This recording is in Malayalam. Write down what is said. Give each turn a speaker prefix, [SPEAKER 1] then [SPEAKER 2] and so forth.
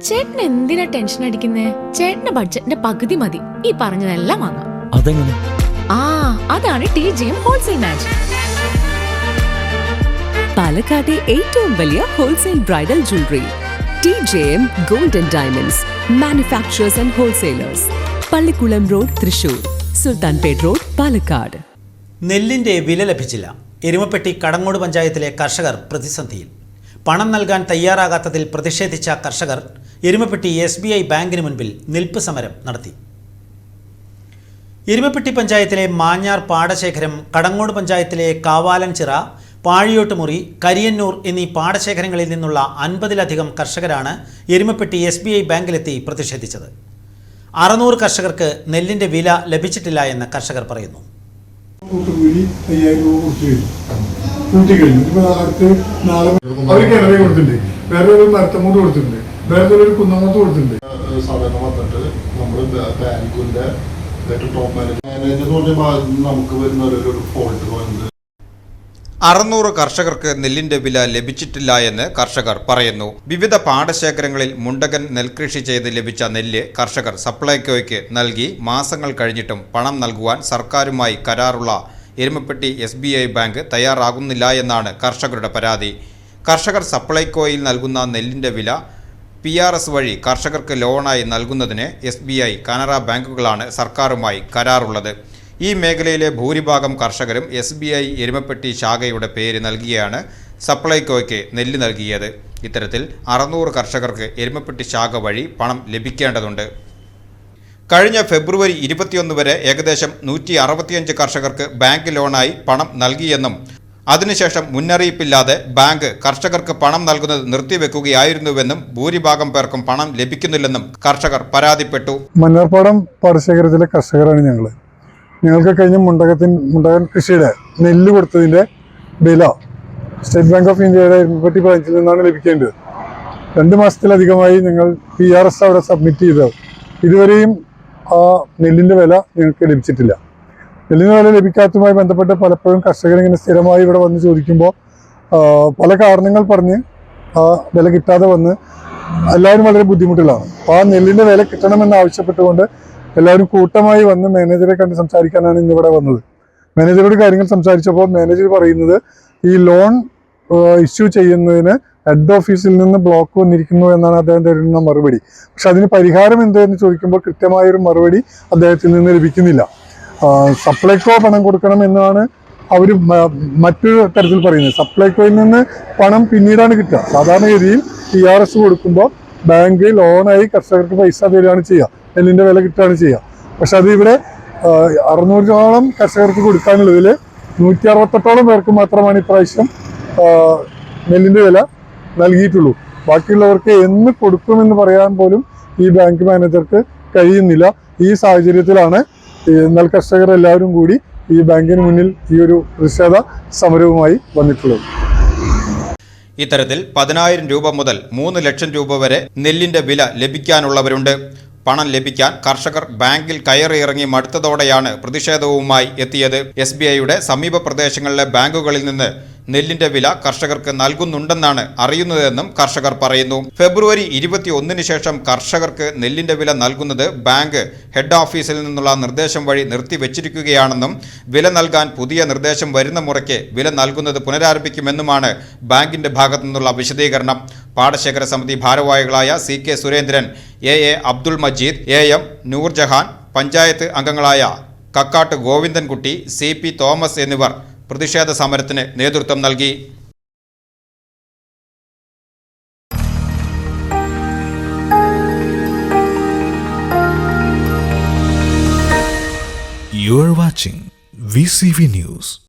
[SPEAKER 1] ചേട്ടൻ എന്തിനാ ടെൻഷൻ അടിക്കുന്നേ? ചേട്ടന്റെ ബഡ്ജറ്റിന്റെ പകുതി മതി ഈ പറഞ്ഞതെല്ലാം വാങ്ങാം.
[SPEAKER 2] അതെങ്ങനെ?
[SPEAKER 1] അതാണ് TJM ഹോൾസെയിൽ മാജിക്.
[SPEAKER 3] പാലക്കാട്ടെ ഏറ്റവും വലിയ wholesale bridal jewellery TJM Gold and Diamonds Manufacturers and Wholesalers, Pallikulam road, Thrissur, Sultanpet road, Palakkad.
[SPEAKER 4] നെല്ലിന്റെ വില ലഭിച്ചില്ല. എരുമപ്പെട്ടി കടങ്ങോട് പഞ്ചായത്തിലെ കർഷകർ പ്രതിസന്ധിയിൽ. പണം നൽകാൻ തയ്യാറാകാത്തതിൽ പ്രതിഷേധിച്ച കർഷകർ എരുമപ്പെട്ടി SBI ബാങ്കിന് മുൻപിൽ നിൽപ്പ് സമരം നടത്തി. എരുമപ്പെട്ടി പഞ്ചായത്തിലെ മാഞ്ഞാർ പാടശേഖരം, കടങ്ങോട് പഞ്ചായത്തിലെ കാവാലൻചിറ, പാഴിയോട്ടുമുറി, കരിയന്നൂർ എന്നീ പാടശേഖരങ്ങളിൽ നിന്നുള്ള 50-ലധികം കർഷകരാണ് എരുമപ്പെട്ടി SBI ബാങ്കിലെത്തി പ്രതിഷേധിച്ചത്. 600 കർഷകർക്ക് നെല്ലിന്റെ വില ലഭിച്ചിട്ടില്ല എന്ന് കർഷകർ പറയുന്നു.
[SPEAKER 5] സാധാരണ വന്നിട്ട് നമ്മൾ ബാങ്കിന്റെ ടോപ്പ് മാനേജർ നമുക്ക് വരുന്ന ഒരു ഫോൾട്ട് വന്നത്
[SPEAKER 6] 600 കർഷകർക്ക് നെല്ലിന്റെ വില ലഭിച്ചിട്ടില്ല എന്ന് കർഷകർ പറയുന്നു. വിവിധ പാടശേഖരങ്ങളിൽ മുണ്ടകൻ നെൽകൃഷി ചെയ്ത് ലഭിച്ച നെല്ല് കർഷകർ സപ്ലൈകോയ്ക്ക് നൽകി മാസങ്ങൾ കഴിഞ്ഞിട്ടും പണം നൽകുവാൻ സർക്കാരുമായി കരാറുള്ള എരുമപ്പെട്ടി SBI ബാങ്ക് തയ്യാറാകുന്നില്ല എന്നാണ് കർഷകരുടെ പരാതി. കർഷകർ സപ്ലൈകോയിൽ നൽകുന്ന നെല്ലിന്റെ വില PRS വഴി കർഷകർക്ക് ലോണായി നൽകുന്നതിന് SBI, കാനറ ബാങ്കുകളാണ് സർക്കാരുമായി കരാറുള്ളത്. ഈ മേഖലയിലെ ഭൂരിഭാഗം കർഷകരും SBI എരുമപ്പെട്ടി ശാഖയുടെ പേര് നൽകിയാണ് സപ്ലൈകോയ്ക്ക് നെല്ല് നൽകിയത്. ഇത്തരത്തിൽ 600 കർഷകർക്ക് എരുമപ്പെട്ടി ശാഖ വഴി പണം ലഭിക്കേണ്ടതുണ്ട്. കഴിഞ്ഞ ഫെബ്രുവരി 21 വരെ ഏകദേശം 165 കർഷകർക്ക് ബാങ്ക് ലോണായി പണം നൽകിയെന്നും അതിനുശേഷം മുന്നറിയിപ്പില്ലാതെ ബാങ്ക് കർഷകർക്ക് പണം നൽകുന്നത് നിർത്തിവെക്കുകയായിരുന്നുവെന്നും ഭൂരിഭാഗം പേർക്കും പണം ലഭിക്കുന്നില്ലെന്നും കർഷകർ പരാതിപ്പെട്ടു.
[SPEAKER 7] മണ്ണാർപ്പാടം പാടശേഖരത്തിലെ കർഷകരാണ് ഞങ്ങൾക്ക് കഴിഞ്ഞ മുണ്ടകൻ കൃഷിയുടെ നെല്ല് കൊടുത്തതിൻ്റെ വില സ്റ്റേറ്റ് ബാങ്ക് ഓഫ് ഇന്ത്യയുടെ എരുമപ്പെട്ടി ബ്രാഞ്ചിൽ നിന്നാണ് ലഭിക്കേണ്ടത്. 2 മാസത്തിലധികമായി ഞങ്ങൾ PRS അവിടെ സബ്മിറ്റ് ചെയ്തത്. ഇതുവരെയും ആ നെല്ലിൻ്റെ വില ഞങ്ങൾക്ക് ലഭിച്ചിട്ടില്ല. നെല്ലിന് വില ലഭിക്കാത്തതുമായി ബന്ധപ്പെട്ട് പലപ്പോഴും കർഷകർ ഇങ്ങനെ സ്ഥിരമായി ഇവിടെ വന്ന് ചോദിക്കുമ്പോൾ പല കാരണങ്ങൾ പറഞ്ഞ് ആ വില കിട്ടാതെ വന്ന് എല്ലാവരും വളരെ ബുദ്ധിമുട്ടിലാണ്. അപ്പോൾ ആ നെല്ലിൻ്റെ വില കിട്ടണമെന്ന് ആവശ്യപ്പെട്ടുകൊണ്ട് എല്ലാവരും കൂട്ടമായി വന്ന് മാനേജറെ കണ്ട് സംസാരിക്കാനാണ് ഇന്നിവിടെ വന്നത്. മാനേജറോട് കാര്യങ്ങൾ സംസാരിച്ചപ്പോൾ മാനേജർ പറയുന്നത് ഈ ലോൺ ഇഷ്യൂ ചെയ്യുന്നതിന് ഹെഡ് ഓഫീസിൽ നിന്ന് ബ്ലോക്ക് വന്നിരിക്കുന്നു എന്നാണ് അദ്ദേഹം തരുന്ന മറുപടി. പക്ഷെ അതിന് പരിഹാരം എന്തെന്ന് ചോദിക്കുമ്പോൾ കൃത്യമായൊരു മറുപടി അദ്ദേഹത്തിൽ നിന്ന് ലഭിക്കുന്നില്ല. സപ്ലൈകോ പണം കൊടുക്കണം എന്നാണ് അവർ മറ്റൊരു തരത്തിൽ പറയുന്നത്. സപ്ലൈകോയിൽ നിന്ന് പണം പിന്നീടാണ് കിട്ടുക. സാധാരണഗതിയിൽ PRS കൊടുക്കുമ്പോൾ ബാങ്ക് ലോണായി കർഷകർക്ക് പൈസ തരികയാണ് ചെയ്യുക, നെല്ലിൻ്റെ വില കിട്ടുകയാണ് ചെയ്യുക. പക്ഷെ അത് ഇവിടെ 600ഓളം കർഷകർക്ക് കൊടുക്കാനുള്ളതിൽ 168ഓളം പേർക്ക് മാത്രമാണ് ഇപ്രാവശ്യം നെല്ലിൻ്റെ വില നൽകിയിട്ടുള്ളൂ. ബാക്കിയുള്ളവർക്ക് എന്ന് കൊടുക്കുമെന്ന് പറയാൻ പോലും ഈ ബാങ്ക് മാനേജർക്ക് കഴിയുന്നില്ല. ഈ സാഹചര്യത്തിലാണ് നെൽ കർഷകർ എല്ലാവരും കൂടി ഈ ബാങ്കിന് മുന്നിൽ ഈ ഒരു പ്രതിഷേധ സമരവുമായി വന്നിട്ടുള്ളത്.
[SPEAKER 6] ഇത്തരത്തിൽ 10,000 രൂപ മുതൽ 3 ലക്ഷം രൂപ വരെ നെല്ലിന്റെ വില ലഭിക്കാനുള്ളവരുണ്ട്. പണം ലഭിക്കാൻ കർഷകർ ബാങ്കിൽ കയറിയിറങ്ങി മടുത്തതോടെയാണ് പ്രതിഷേധവുമായി എത്തിയത്. SBIയുടെ സമീപ പ്രദേശങ്ങളിലെ ബാങ്കുകളിൽ നിന്ന് നെല്ലിന്റെ വില കർഷകർക്ക് നൽകുന്നുണ്ടെന്നാണ് അറിയുന്നതെന്നും കർഷകർ പറയുന്നു. ഫെബ്രുവരി 21 ശേഷം കർഷകർക്ക് നെല്ലിന്റെ വില നൽകുന്നത് ബാങ്ക് ഹെഡ് ഓഫീസിൽ നിന്നുള്ള നിർദ്ദേശം വഴി നിർത്തിവെച്ചിരിക്കുകയാണെന്നും വില നൽകാൻ പുതിയ നിർദ്ദേശം വരുന്ന മുറയ്ക്ക് വില നൽകുന്നത് പുനരാരംഭിക്കുമെന്നുമാണ് ബാങ്കിന്റെ ഭാഗത്തു നിന്നുള്ള വിശദീകരണം. പാടശേഖര സമിതി ഭാരവാഹികളായ CK Surendran, AA Abdul Majeed, AM Nurjahan, panchayat അംഗങ്ങളായ കക്കാട്ട് ഗോവിന്ദൻകുട്ടി, CP തോമസ് എന്നിവർ പ്രതിഷേധ സമരത്തിന് നേതൃത്വം നൽകി.
[SPEAKER 2] You are watching VCV News.